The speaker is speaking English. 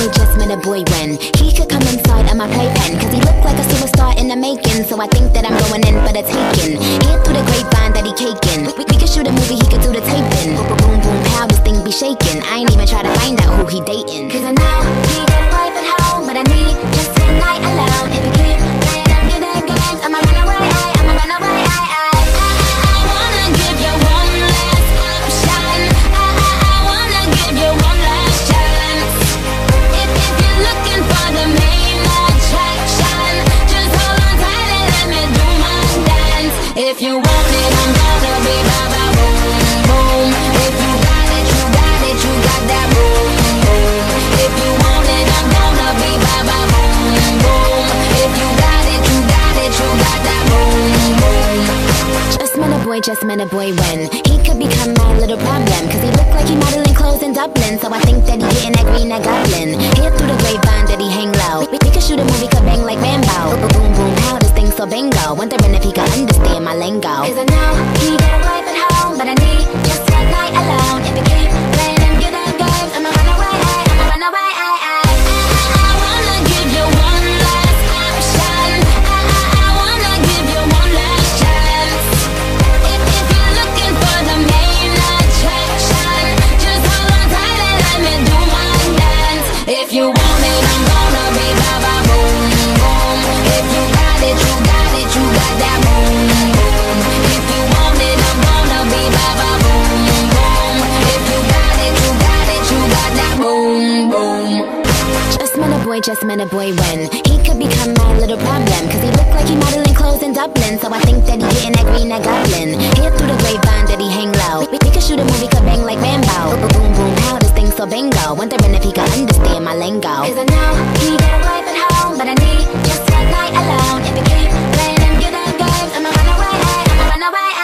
boy just met a boy when he could come inside of my playpen, cause he looked like a superstar in the making. So I think that I'm going in for the taking. Hear through the grapevine that he caking. We could shoot a movie, he could do the taping. Boom, boom, pow, this thing be shaking. I ain't even try to find out who he dating, cause I know he got a wife at home, but I need just one night alone. If you keep playing them good games, I'ma run away, I'ma run away, I wanna give you one last option. I wanna give you one last chance. If you're looking for the main attraction, just hold on tight and let me do my dance. If you want it, I'm gonna be ba-ba boom, boom. If you got it, you got it, you got that boom, boom. If you want it, I'm gonna be ba-ba boom, boom. If you got it, you got it, you got that boom, boom. Just met a boy when he could become my little problem, cause he looked like he modeling clothes in Dublin. So I think that he getting that green, that goblin. Hear through the grapevine that he hang low. We could shoot a movie, could bang like Rambo. Boom, boom, pow, this thing so bingo. Wondering if he could understand my lingo, cause I know he got a wife at home, but I need just one night alone. If you keep playing them good games, I'ma run away, I'ma run away, I wanna give you one last option. I wanna give you one last chance. If you're looking for the main attraction, just hold on tight and let me do my dance. If you want it, I'm gonna be ba-ba boom, boom. If you got it, you got it, you got that boom, boom. If you want it, I'm gonna be ba-ba boom, boom. If you got it, you got it, you got that boom, boom. Just met a boy when he could become my little problem, cause he looked like he modeling clothes in Dublin. So I think that he getting that green, that goblin. Hear through the grapevine that he hang low. We could shoot a movie, could bang like Rambo. Boom, boom, pow, this thing so bingo. Wondering if he could understand my lingo, cause I know he got a wife at home, but I need just one night alone. If you keep playing them good games, I'ma run away, I'ma run away.